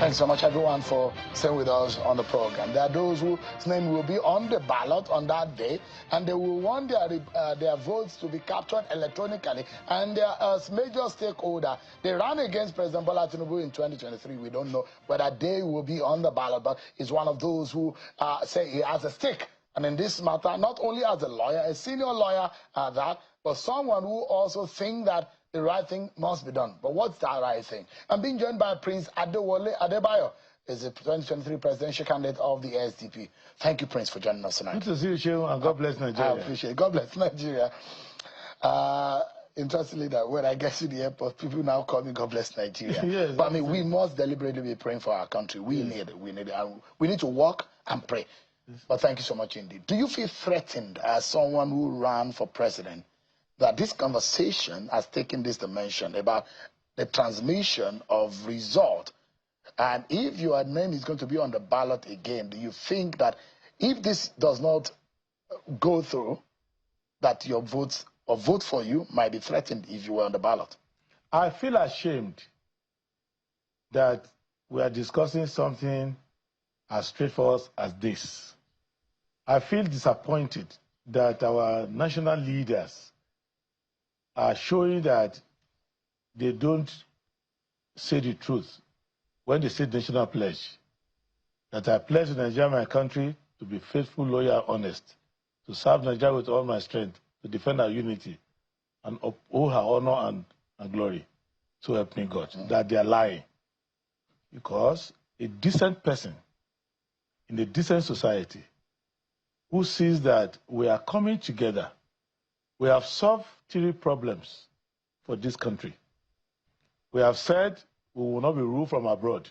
Thanks so much, everyone, for staying with us on the program. There are those whose name will be on the ballot on that day, and they will want their votes to be captured electronically. And they are a major stakeholder. They ran against President Bola Tinubu in 2023. We don't know whether they will be on the ballot, but he's one of those who say he has a stake. And in this matter, not only as a lawyer, a senior lawyer but someone who also thinks that the right thing must be done. But what's that right thing? I'm being joined by Prince Adebayo, is the 2023 presidential candidate of the SDP. Thank you, Prince, for joining us tonight. Good to see you, Shehu, and God bless Nigeria. I appreciate it. God bless Nigeria. Interestingly, that when I get to the airport, people now call me God bless Nigeria. Yes, but I mean, we must deliberately be praying for our country. We need it. We need it. We need to work and pray. But thank you so much indeed. Do you feel threatened as someone who ran for president that this conversation has taken this dimension about the transmission of result? And if your name is going to be on the ballot again, do you think that if this does not go through, that your votes or vote for you might be threatened if you were on the ballot? I feel ashamed that we are discussing something as straightforward as this. I feel disappointed that our national leaders are showing that they don't say the truth when they say the national pledge. That I pledge to Nigeria, my country, to be faithful, loyal, honest, to serve Nigeria with all my strength, to defend our unity, and uphold her honor and glory. So help me God. That they are lying. Because a decent person in a decent society who sees that we are coming together, we have solved 3 problems for this country. We have said we will not be ruled from abroad,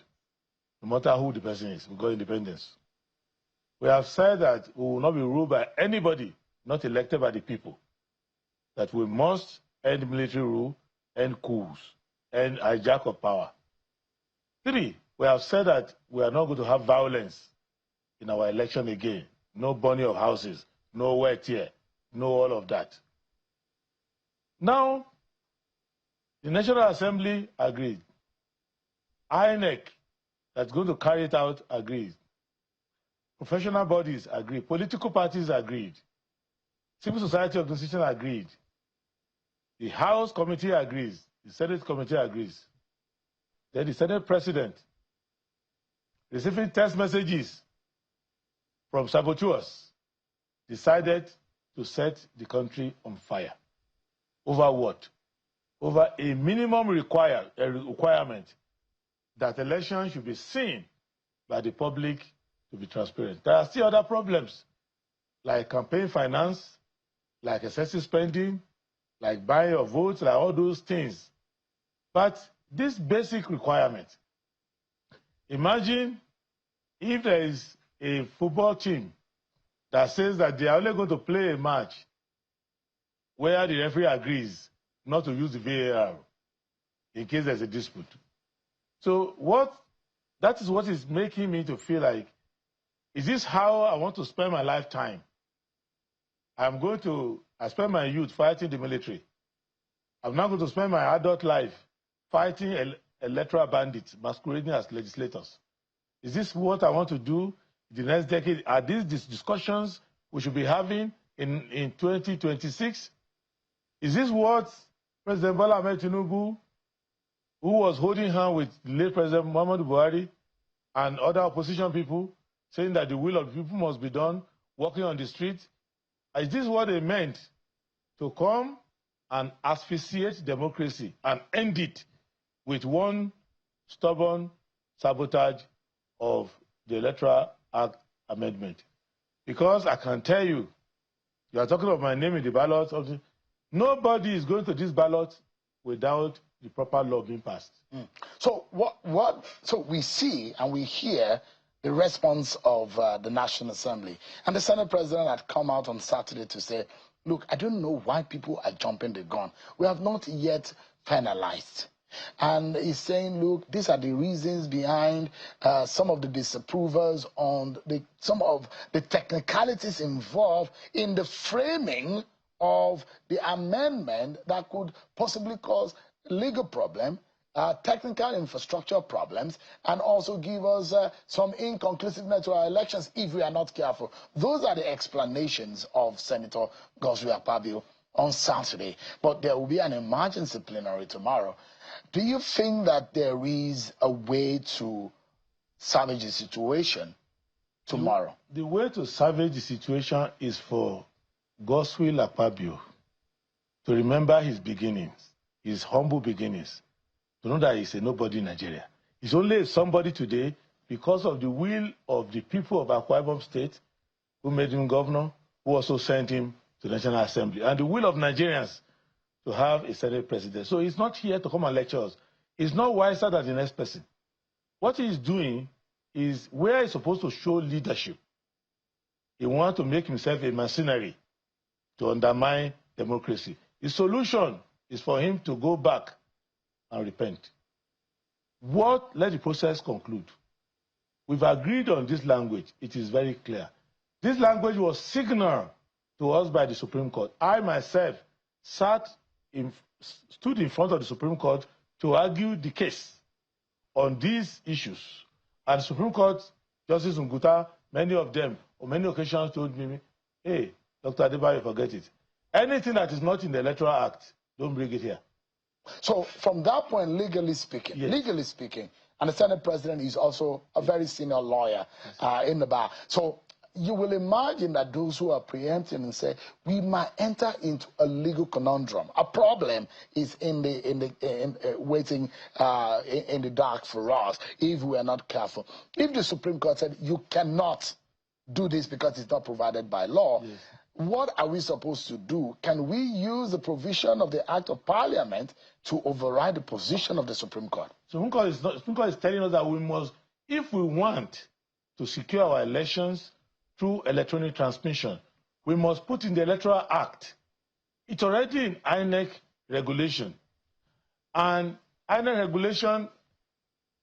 no matter who the person is. We got independence. We have said that we will not be ruled by anybody not elected by the people. That we must end military rule, end coups, end hijack of power. 3, we have said that we are not going to have violence in our election again. No burning of houses, no wet here, no all of that. Now, the National Assembly agreed. INEC, that's going to carry it out, agreed. Professional bodies agreed. Political parties agreed. Civil society organizations agreed. The House Committee agrees. The Senate Committee agrees. Then the Senate President, receiving text messages from saboteurs, decided to set the country on fire. Over what? Over a minimum requirement that elections should be seen by the public to be transparent. There are still other problems, like campaign finance, like excessive spending, like buying of votes, like all those things. But this basic requirement, imagine if there is a football team that says that they are only going to play a match where the referee agrees not to use the VAR in case there's a dispute. So that is what is making me to feel like, is this how I want to spend my lifetime? I spend my youth fighting the military. I'm now going to spend my adult life fighting electoral bandits masquerading as legislators. Is this what I want to do the next decade? Are these discussions we should be having in 2026? Is this what President Bola Tinubu, who was holding hands with the late President Muhammadu Buhari and other opposition people, saying that the will of the people must be done, walking on the street? Is this what they meant, to come and asphyxiate democracy and end it with one stubborn sabotage of the Electoral Act amendment? Because I can tell you, you are talking about my name in the ballot. Nobody is going to this ballot without the proper law being passed. So So we see and we hear the response of the National Assembly, and the Senate President had come out on Saturday to say, "Look, I don't know why people are jumping the gun. We have not yet finalized." And he's saying, look, these are the reasons behind some of the disapprovers on some of the technicalities involved in the framing of the amendment that could possibly cause a legal problem technical infrastructure problems, and also give us some inconclusiveness to our elections if we are not careful. Those are the explanations of Senator Godswill Akpabio on Saturday. But there will be an emergency plenary tomorrow. Do you think that there is a way to salvage the situation tomorrow? The way to salvage the situation is for Godswill Akpabio to remember his beginnings, his humble beginnings, to know that he's a nobody in Nigeria. He's only somebody today because of the will of the people of Akwa Ibom State who made him governor, who also sent him to the National Assembly, and the will of Nigerians to have a Senate president. So he's not here to come and lecture us. He's not wiser than the next person. What he's doing is where he's supposed to show leadership. He wants to make himself a mercenary to undermine democracy. The solution is for him to go back and repent. Let the process conclude. We've agreed on this language. It is very clear. This language was signaled to us by the Supreme Court. I myself stood in front of the Supreme Court to argue the case on these issues. And the Supreme Court, Justice Nguta, many of them, on many occasions told me, hey, Dr. Adebayo, forget it. Anything that is not in the Electoral Act, don't bring it here. So from that point, legally speaking, and the Senate President is also a very senior lawyer in the bar. So you will imagine that those who are preempting and say, we might enter into a legal conundrum. A problem is waiting in the dark for us if we are not careful. If the Supreme Court said you cannot do this because it's not provided by law, what are we supposed to do? Can we use the provision of the Act of Parliament to override the position of the Supreme Court? Supreme Court is telling us that we must, if we want to secure our elections through electronic transmission, we must put in the Electoral Act. It's already in INEC regulation. And INEC regulation,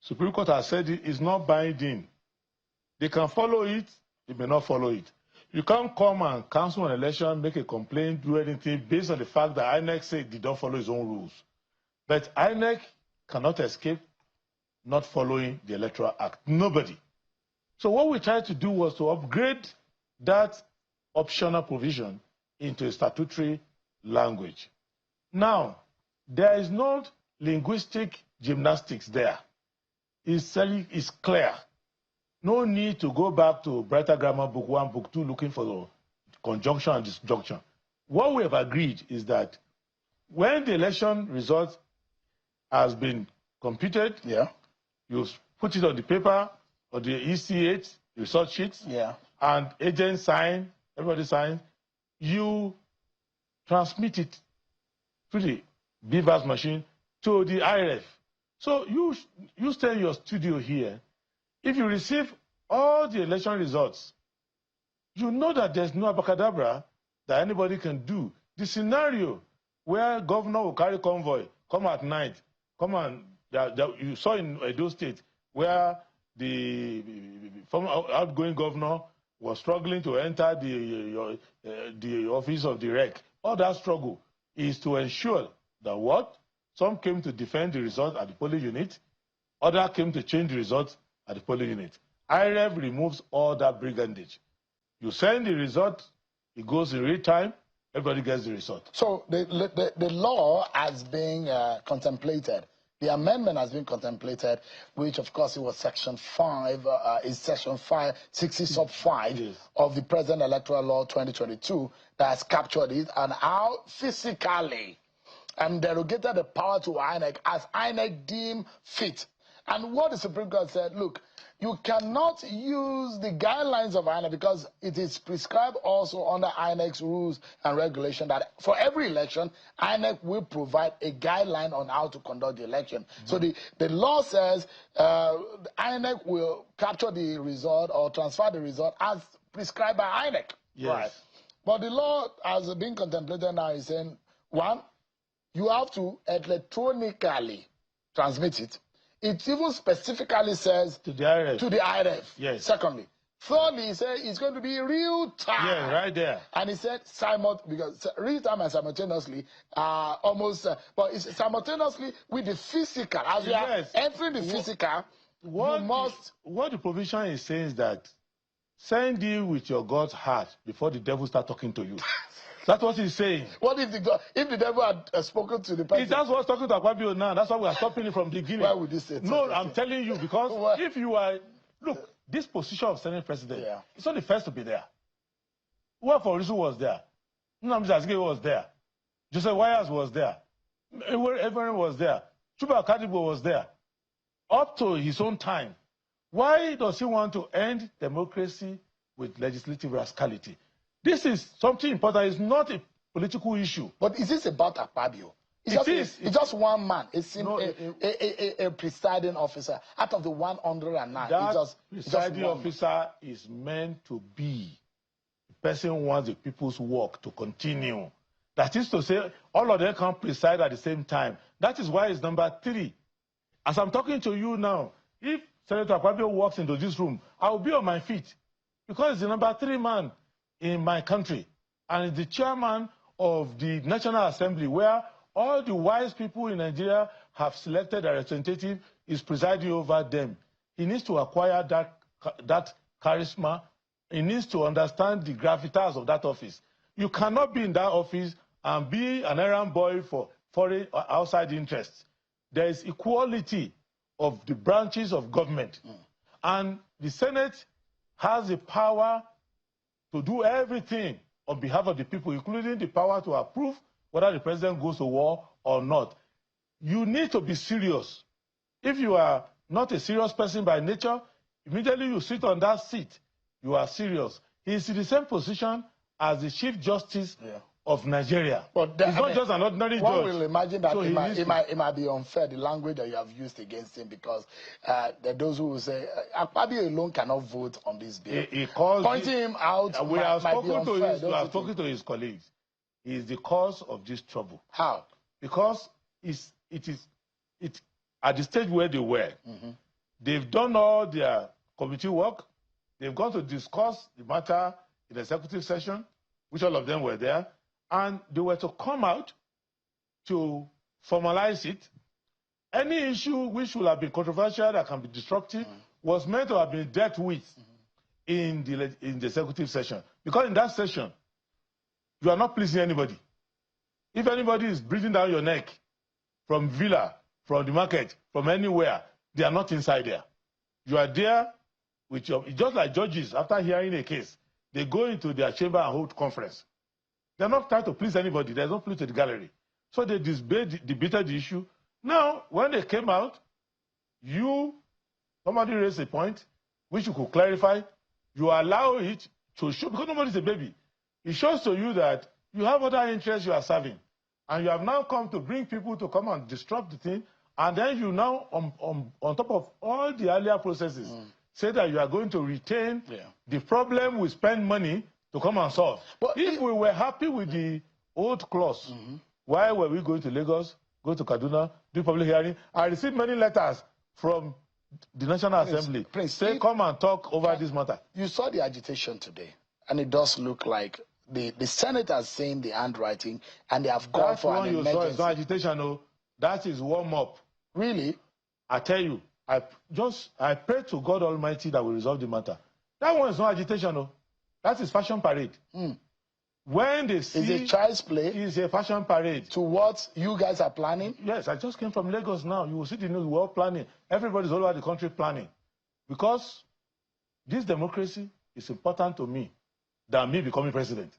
Supreme Court has said it is not binding. They can follow it, they may not follow it. You can't come and cancel an election, make a complaint, do anything based on the fact that INEC said it did not follow its own rules. But INEC cannot escape not following the Electoral Act. Nobody. So what we tried to do was to upgrade that optional provision into a statutory language. Now, there is no linguistic gymnastics there. It's clear. No need to go back to Brighter Grammar Book 1, Book 2, looking for the conjunction and disjunction. What we have agreed is that when the election result has been computed, you put it on the paper or the EC8 result sheet, and agents sign, everybody signs, you transmit it through the BVAS machine to the IRF. So you stay in your studio here. If you receive all the election results, you know that there's no abracadabra that anybody can do. The scenario where governor will carry convoy, come at night, come and you saw in Edo State where the former outgoing governor was struggling to enter the office of the REC. All that struggle is to ensure that what? Some came to defend the result at the polling unit, others came to change the result at the polling unit. IREV removes all that brigandage. You send the result, it goes in real time, everybody gets the result. So the law has been contemplated. The amendment has been contemplated, which of course it was Section 5, is Section 5, 60 sub 5 of the present Electoral Law 2022 that has captured it, and how physically and derogated the power to INEC as INEC deem fit. And what the Supreme Court said, look, you cannot use the guidelines of INEC because it is prescribed also under INEC's rules and regulation that for every election, INEC will provide a guideline on how to conduct the election. So the law says INEC will capture the result or transfer the result as prescribed by INEC. Right. But the law, as being contemplated now, is saying, one, you have to electronically transmit it. It even specifically says to the IRF. To the IRF. Yes. Secondly, Thirdly, he said it's going to be real time. Yeah, right there. And he said because real time and simultaneously are almost, but it's simultaneously with the physical. As you are entering the physical, you must. What the provision is saying is that send you with your God's heart before the devil start talking to you. That's what he's saying. What if the devil had spoken to the person? That's what's talking to Adebayo now. That's why we are stopping it from the beginning. Why would you say no, I'm telling you, because if you are, look, this position of Senate President, it's not the first to be there. Uwa Forisu was there. Nnamdi Azikiwe was there. Joseph Wires was there. Everyone was there. Chuba Akadibo was there. Up to his own time. Why does he want to end democracy with legislative rascality? This is something important. It's not a political issue. But is this about Adebayo? It's just one man. A presiding officer out of the 109. That presiding officer is meant to be the person who wants the people's work to continue. That is to say, all of them can preside at the same time. That is why it's number 3. As I'm talking to you now, if Senator Adebayo walks into this room, I will be on my feet because he's the number 3 man in my country and he's the chairman of the National Assembly, where all the wise people in Nigeria have selected a representative, is presiding over them. He needs to acquire that charisma. He needs to understand the gravitas of that office. You cannot be in that office and be an errand boy for foreign or outside interests. There is equality of the branches of government. And the Senate has the power to do everything on behalf of the people, including the power to approve whether the president goes to war or not. You need to be serious. If you are not a serious person by nature, immediately you sit on that seat, you are serious. He is in the same position as the Chief Justice of Nigeria. But he's not just an ordinary judge. One will imagine that it might be unfair, the language that you have used against him, because there are those who will say, Adebayo alone cannot vote on this bill. Pointing him out we have spoken to his colleagues. He is the cause of this trouble. How? Because it at the stage where they were, they've done all their committee work. They've gone to discuss the matter in the executive session, which all of them were there, and they were to come out to formalize it. Any issue which would have been controversial, that can be disruptive, was meant to have been dealt with in the executive session. Because in that session, you are not pleasing anybody. If anybody is breathing down your neck from Villa, from the market, from anywhere, they are not inside there. You are there with your, just like judges, after hearing a case, they go into their chamber and hold conference. They're not trying to please anybody. There's no plea to the gallery. So they debated the issue. Now, when they came out, somebody raised a point which you could clarify. You allow it to show, because nobody's a baby. It shows to you that you have other interests you are serving. And you have now come to bring people to come and disrupt the thing. And then you now, on top of all the earlier processes, say that you are going to retain the problem we spend money to come and solve. But if we were happy with the old clause, why were we going to Lagos, go to Kaduna, do public hearing? I received many letters from the National Assembly. Say, come and talk over this matter. You saw the agitation today, and it does look like the Senate has seen the handwriting, and they have gone for an emergency. Saw, it's not agitation, no. That is warm-up. Really? I tell you, I pray to God Almighty that will resolve the matter. That one is not agitation, no. That is fashion parade. When they see... It's a child's play? It's a fashion parade. To what you guys are planning? Yes, I just came from Lagos now. You will see the news, we're all planning. Everybody's all over the country planning. Because this democracy is important to me than me becoming president.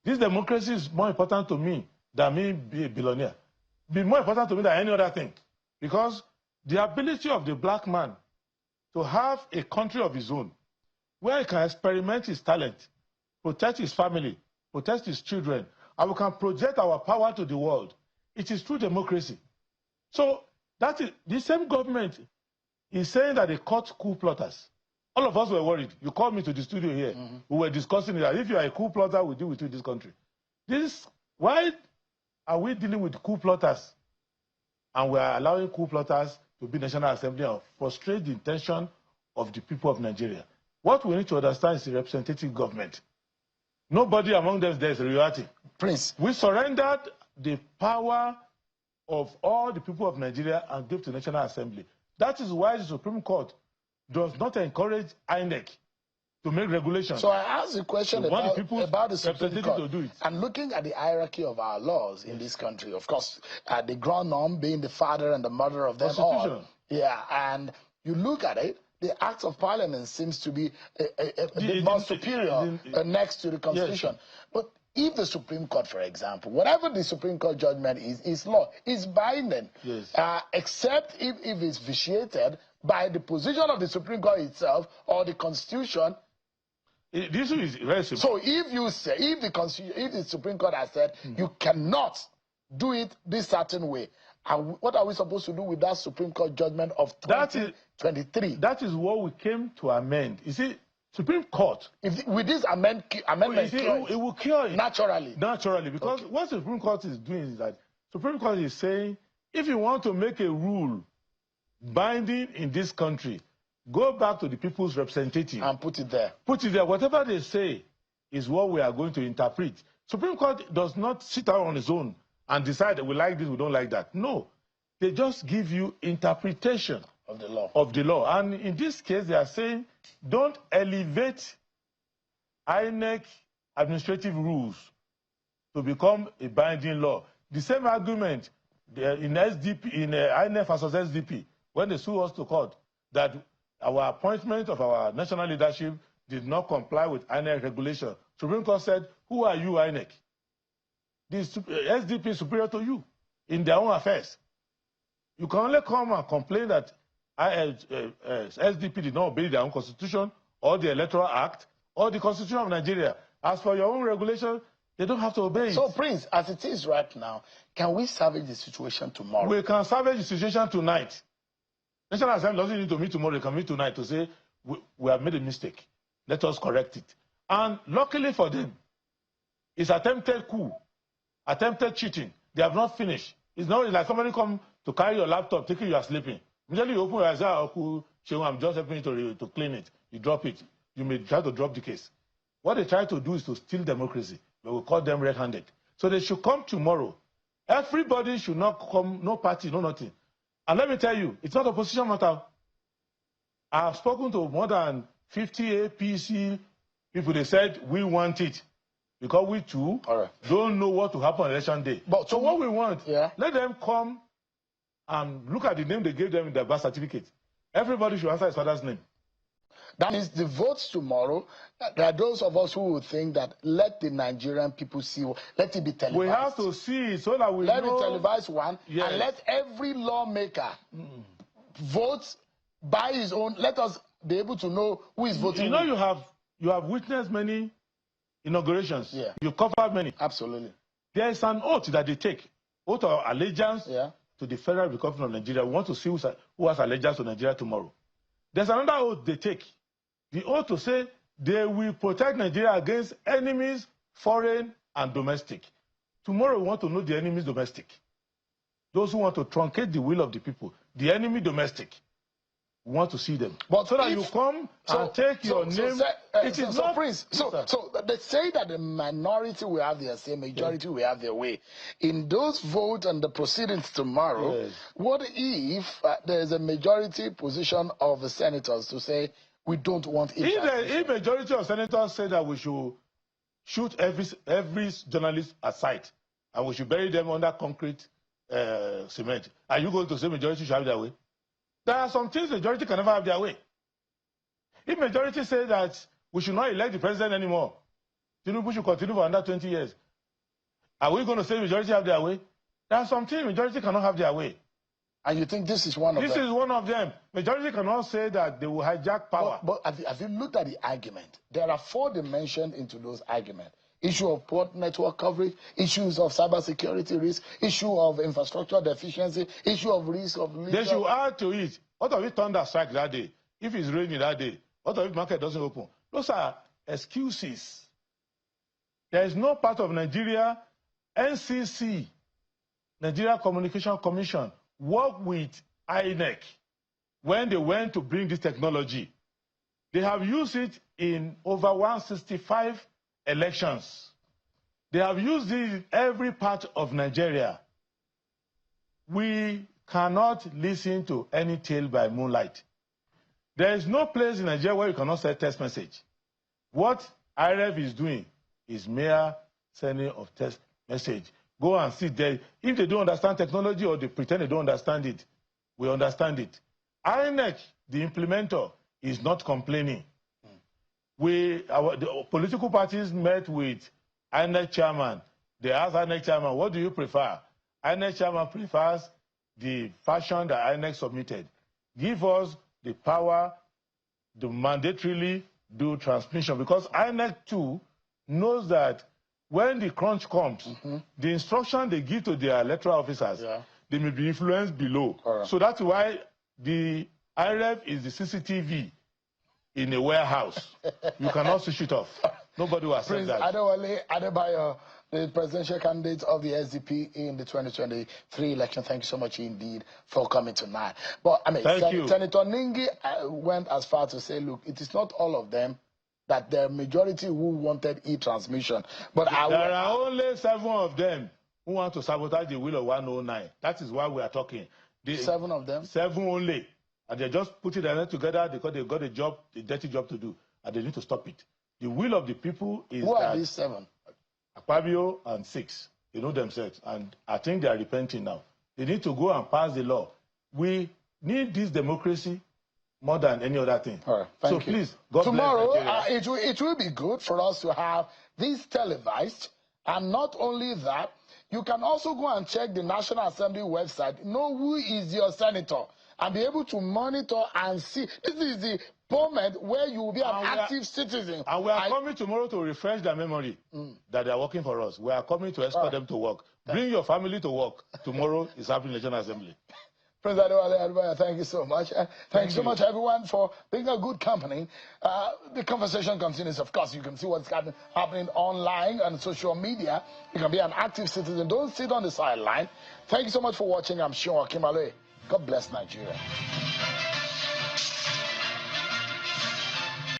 This democracy is more important to me than me being a billionaire. Be more important to me than any other thing. Because the ability of the black man to have a country of his own, where he can experiment his talent, protect his family, protect his children, and we can project our power to the world. It is true democracy. So that is the same government is saying that they caught coup plotters. All of us were worried. You called me to the studio here. We were discussing that if you are a coup plotter, we deal with you in this country. Why are we dealing with coup plotters? And we are allowing coup plotters to be National Assembly and frustrate the intention of the people of Nigeria. What we need to understand is the representative government. Nobody among them there is reality. Prince, we surrendered the power of all the people of Nigeria and gave to the National Assembly. That is why the Supreme Court does not encourage INEC to make regulations. So I asked the question about the Supreme Court. To do it. And looking at the hierarchy of our laws in this country, of course, the grand norm being the father and the mother of them all. Yeah, and you look at it, the Act of Parliament seems to be a bit more superior next to the Constitution. Yes. But if the Supreme Court, for example, whatever the Supreme Court judgment is law, is binding, yes. Except if it's vitiated by the position of the Supreme Court itself or the Constitution. This is very simple. So if you say, if the Supreme Court has said you cannot do it this certain way, and what are we supposed to do with that Supreme Court judgment of 2023? That is what we came to amend. You see, Supreme Court. With this amendment, it will cure it naturally. Naturally, because what the Supreme Court is doing is that Supreme Court is saying, if you want to make a rule binding in this country, go back to the people's representative and put it there. Put it there. Whatever they say is what we are going to interpret. Supreme Court does not sit down on its own and decide that we like this, we don't like that. No, they just give you interpretation of the law. And in this case, they are saying, don't elevate INEC administrative rules to become a binding law. The same argument in SDP, in INEC versus SDP, when they sue us to court, that our appointment of our national leadership did not comply with INEC regulation. Supreme Court said, who are you, INEC? The SDP is superior to you in their own affairs. You can only come and complain that SDP did not obey their own constitution or the Electoral Act or the Constitution of Nigeria. As for your own regulation, they don't have to obey it. So, Prince, as it is right now, can we salvage the situation tomorrow? We can salvage the situation tonight. National Assembly doesn't need to meet tomorrow. They can meet tonight to say, we have made a mistake. Let us correct it. And luckily for them, it's attempted coup, attempted cheating. They have not finished. It's not like somebody come to carry your laptop, thinking you are sleeping. Immediately you open your eyes, I'm just helping you to clean it. You drop it. You may try to drop the case. What they try to do is to steal democracy. But we call them red-handed. So they should come tomorrow. Everybody should not come, no party, no nothing. And let me tell you, it's not a position matter. I have spoken to more than 50 APC people. They said, we want it. Because we too don't know what will happen on election day. But so what we want, let them come and look at the name they gave them in their birth certificate. Everybody should answer his father's name. That means the votes tomorrow, there are those of us who would think that let the Nigerian people see, let it be televised. We have to see it so that we know. Let it televise one, and let every lawmaker vote by his own. Let us be able to know who is voting. You know, you have witnessed many inaugurations. Yeah. You covered many. Absolutely. There is an oath that they take, oath of allegiance to the Federal Republic of Nigeria. We want to see who has allegiance to Nigeria tomorrow. There's another oath they take. The oath to say they will protect Nigeria against enemies, foreign and domestic. Tomorrow we want to know the enemies domestic. Those who want to truncate the will of the people. The enemy domestic. We want to see them. But so that you come and take your name. It is not Prince. So they say that the minority will have their say, majority will have their way. In those votes and the proceedings tomorrow, what if there's a majority position of the senators to say we don't want it? If majority of senators say that we should shoot every journalist aside and we should bury them under concrete cement, are you going to say majority should have their way? There are some things majority can never have their way. If majority say that we should not elect the president anymore, Tinubu should continue for another 20 years, are we going to say majority have their way? There are some things majority cannot have their way. And you think this is one of them? This is one of them. Majority cannot say that they will hijack power. But have you looked at the argument? There are 4 dimensions into those arguments. Issue of port network coverage, issues of cybersecurity risk, issue of infrastructure deficiency, issue of risk of legal... They should add to it. What if it thunder strike that day? If it's raining that day? What if market doesn't open? Those are excuses. There is no part of Nigeria, NCC, Nigeria Communication Commission, work with INEC when they went to bring this technology They have used it in over 165 elections. They have used it in every part of Nigeria. We cannot listen to any tale by moonlight. There is no place in Nigeria where you cannot send text message. What IREF is doing is mere sending of text message. Go and see there. If they don't understand technology or they pretend they don't understand it, we understand it. INEC, the implementer, is not complaining. The political parties met with INEC chairman. They asked INEC chairman, what do you prefer? INEC chairman prefers the fashion that INEC submitted. Give us the power to mandatorily do transmission, because INEC too knows that when the crunch comes, the instruction they give to their electoral officers, they may be influenced below. So that's why the IREF is the CCTV in a warehouse. You cannot switch it off. Nobody will accept that. Adebayo, the presidential candidate of the SDP in the 2023 election. Thank you so much indeed for coming tonight. But I mean, Senator Ningi went as far to say, look, it is not all of them, that the majority who wanted e-transmission. But there are only 7 of them who want to sabotage the will of 109. That is why we are talking. 7 of them? 7 only. And they just put it together because they got a job, a dirty job to do, and they need to stop it. The will of the people is who are these 7? Adebayo and 6. They know themselves. And I think they are repenting now. They need to go and pass the law. We need this democracy more than any other thing. All right, thank you. Please, God tomorrow, bless it will be good for us to have this televised. And not only that, you can also go and check the National Assembly website, know who is your senator, and be able to monitor and see. This is the moment where you will be an active citizen. And we are coming tomorrow to refresh their memory that they are working for us. We are coming to escort them to work. Bring your family to work. Tomorrow is happening in the National Assembly. President Adebayo, thank you so much. Thanks so much, everyone, for being a good company. The conversation continues. Of course, you can see what's happening online and social media. You can be an active citizen. Don't sit on the sideline. Thank you so much for watching. I'm Sean Kimale. God bless Nigeria.